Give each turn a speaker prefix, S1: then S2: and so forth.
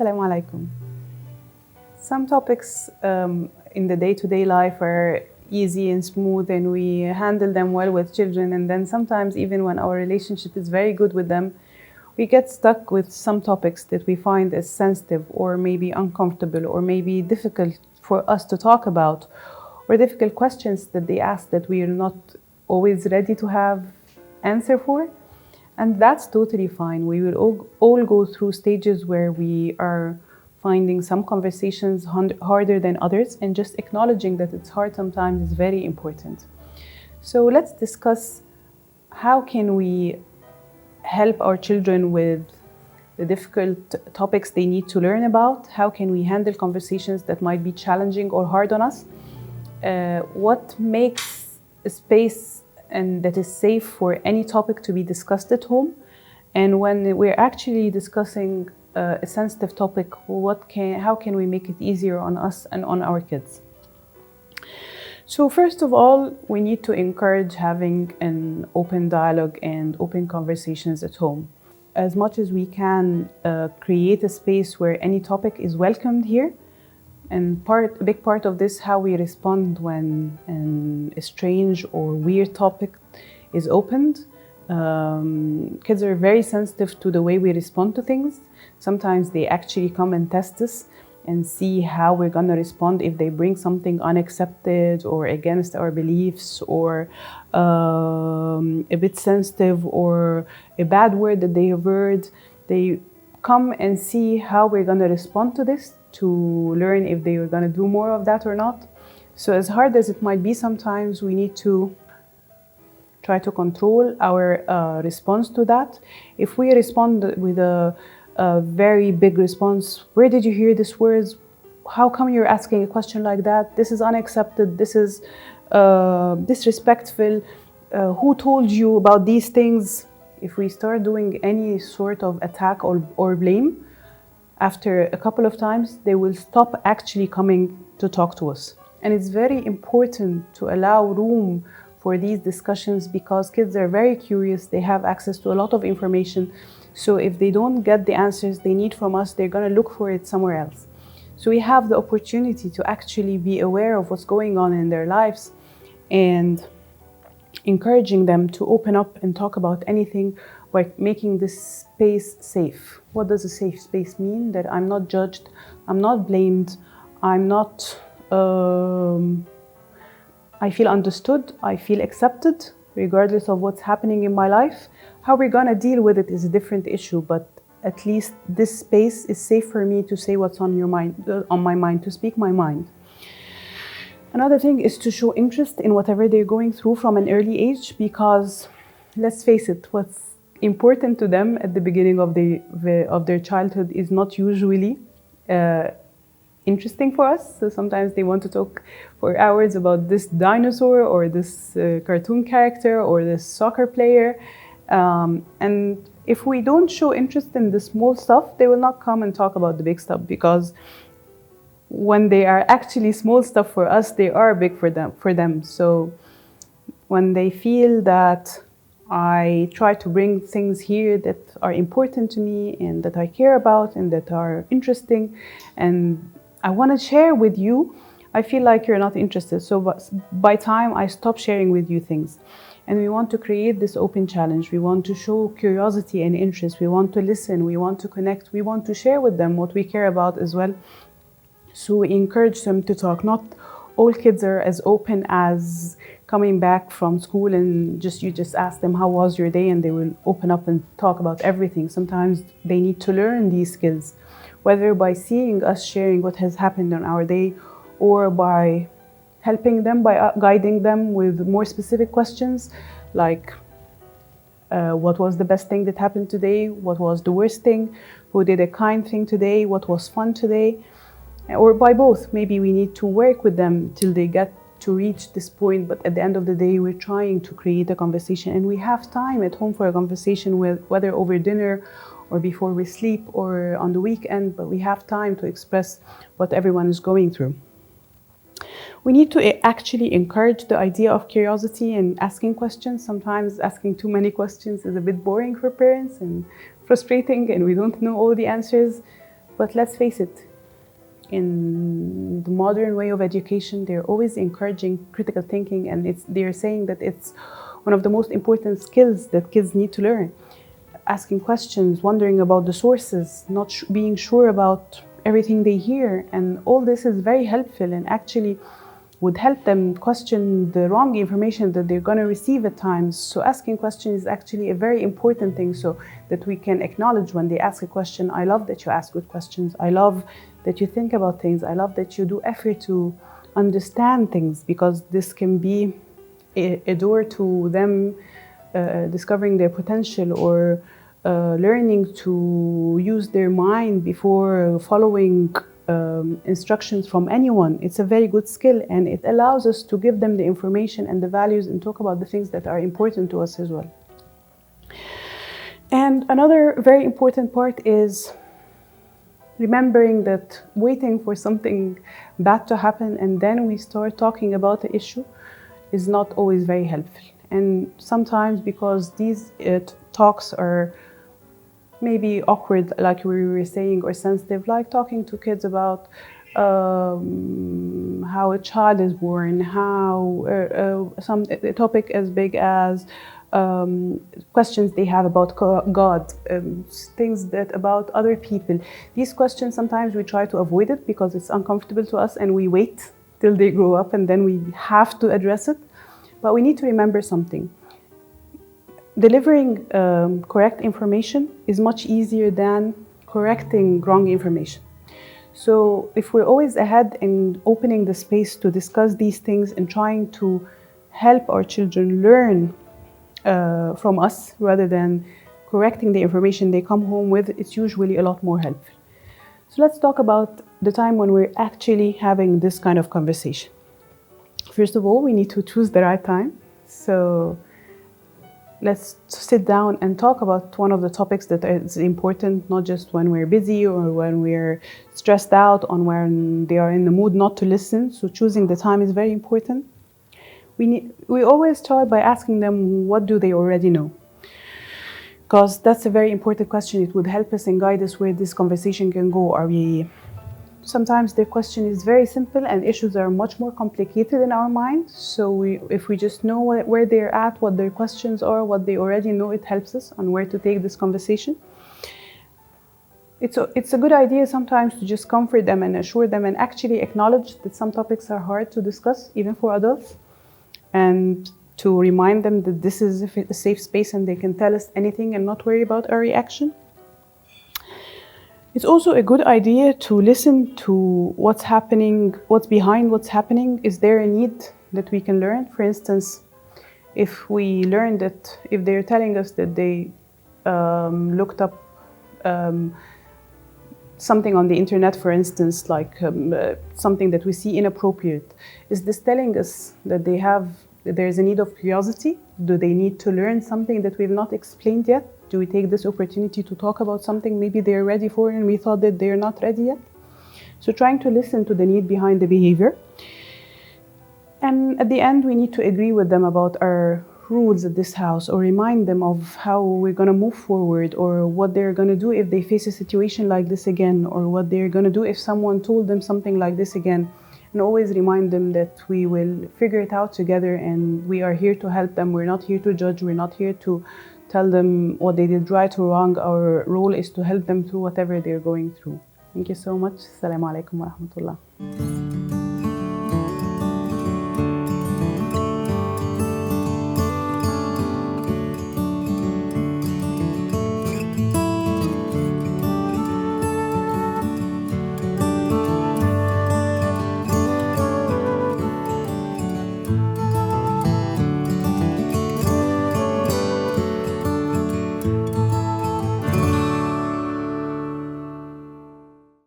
S1: Assalamu alaikum. Some topics in the day-to-day life are easy and smooth and we handle them well with children, and then sometimes even when our relationship is very good with them, we get stuck with some topics that we find as sensitive or maybe uncomfortable or maybe difficult for us to talk about, or difficult questions that they ask that we are not always ready to have answer for. And that's totally fine. We will all go through stages where we are finding some conversations harder than others, and just acknowledging that it's hard sometimes is very important. So let's discuss how can we help our children with the difficult topics they need to learn about. How can we handle conversations that might be challenging or hard on us? What makes a space and that is safe for any topic to be discussed at home? And when we're actually discussing a sensitive topic, how can we make it easier on us and on our kids? So first of all, we need to encourage having an open dialogue and open conversations at home. As much as we can create a space where any topic is welcomed here. And a big part of this, how we respond when a strange or weird topic is opened. Kids are very sensitive to the way we respond to things. Sometimes they actually come and test us and see how we're gonna respond if they bring something unaccepted or against our beliefs, or a bit sensitive, or a bad word that they have heard. They come and see how we're gonna respond to this, to learn if they are gonna do more of that or not. So as hard as it might be sometimes, we need to try to control our response to that. If we respond with a very big response, where did you hear these words? How come you're asking a question like that? This is unaccepted, this is disrespectful. Who told you about these things? If we start doing any sort of attack or blame, after a couple of times, they will stop actually coming to talk to us. And it's very important to allow room for these discussions, because kids are very curious. They have access to a lot of information. So if they don't get the answers they need from us, they're gonna look for it somewhere else. So we have the opportunity to actually be aware of what's going on in their lives and encouraging them to open up and talk about anything, by making this space safe. What does a safe space mean? That I'm not judged, I'm not blamed, I'm not, I feel understood, I feel accepted, regardless of what's happening in my life. How we're gonna deal with it is a different issue, but at least this space is safe for me to say what's on my mind, to speak my mind. Another thing is to show interest in whatever they're going through from an early age, because let's face it, what's important to them at the beginning of their childhood is not usually interesting for us. So sometimes they want to talk for hours about this dinosaur or this cartoon character or this soccer player. And if we don't show interest in the small stuff, they will not come and talk about the big stuff, because when they are actually small stuff for us, they are big for them. So when they feel that I try to bring things here that are important to me and that I care about and that are interesting and I want to share with you, I feel like you're not interested. So by time I stop sharing with you things. And we want to create this open challenge. We want to show curiosity and interest. We want to listen. We want to connect. We want to share with them what we care about as well. So we encourage them to talk. Not all kids are as open as coming back from school and you just ask them, how was your day? And they will open up and talk about everything. Sometimes they need to learn these skills, whether by seeing us sharing what has happened on our day, or by helping them, by guiding them with more specific questions, like what was the best thing that happened today? What was the worst thing? Who did a kind thing today? What was fun today? Or by both. Maybe we need to work with them till they get to reach this point, but at the end of the day, we're trying to create a conversation, and we have time at home for a conversation, whether over dinner or before we sleep or on the weekend, but we have time to express what everyone is going through. We need to actually encourage the idea of curiosity and asking questions. Sometimes asking too many questions is a bit boring for parents and frustrating, and we don't know all the answers. But let's face it, in the modern way of education, they're always encouraging critical thinking, and they're saying that it's one of the most important skills that kids need to learn. Asking questions, wondering about the sources, not being sure about everything they hear, and all this is very helpful and actually would help them question the wrong information that they're going to receive at times. So asking questions is actually a very important thing, so that we can acknowledge when they ask a question, I love that you ask good questions, I love that you think about things, I love that you do effort to understand things, because this can be a door to them discovering their potential, or learning to use their mind before following instructions from anyone. It's a very good skill, and it allows us to give them the information and the values and talk about the things that are important to us as well. And another very important part is remembering that waiting for something bad to happen and then we start talking about the issue is not always very helpful. And sometimes, because these talks are maybe awkward, like we were saying, or sensitive, like talking to kids about how a child is born, how a topic as big as questions they have about God, things that about other people. These questions, sometimes we try to avoid it because it's uncomfortable to us, and we wait till they grow up and then we have to address it. But we need to remember something. Delivering correct information is much easier than correcting wrong information. So if we're always ahead in opening the space to discuss these things and trying to help our children learn from us rather than correcting the information they come home with, it's usually a lot more helpful. So let's talk about the time when we're actually having this kind of conversation. First of all, we need to choose the right time. So let's sit down and talk about one of the topics that is important, not just when we're busy or when we're stressed out, or when they are in the mood not to listen. So choosing the time is very important. We always start by asking them, what do they already know? Because that's a very important question. It would help us and guide us where this conversation can go. Sometimes the question is very simple and issues are much more complicated in our mind. So if we just know where they're at, what their questions are, what they already know, it helps us on where to take this conversation. It's a good idea sometimes to just comfort them and assure them and actually acknowledge that some topics are hard to discuss, even for adults, and to remind them that this is a safe space and they can tell us anything and not worry about our reaction. It's also a good idea to listen to what's happening, what's behind what's happening. Is there a need that we can learn? For instance, if we learn that, if they're telling us that they looked up something on the internet, for instance, like something that we see inappropriate, is this telling us that there's a need of curiosity? Do they need to learn something that we've not explained yet? Do we take this opportunity to talk about something maybe they're ready for and we thought that they're not ready yet? So trying to listen to the need behind the behavior. And at the end, we need to agree with them about our rules at this house, or remind them of how we're going to move forward, or what they're going to do if they face a situation like this again, or what they're going to do if someone told them something like this again. And always remind them that we will figure it out together and we are here to help them. We're not here to judge. We're not here to tell them what they did right or wrong. Our role is to help them through whatever they're going through. Thank you so much. Assalamu alaikum wa rahmatullah.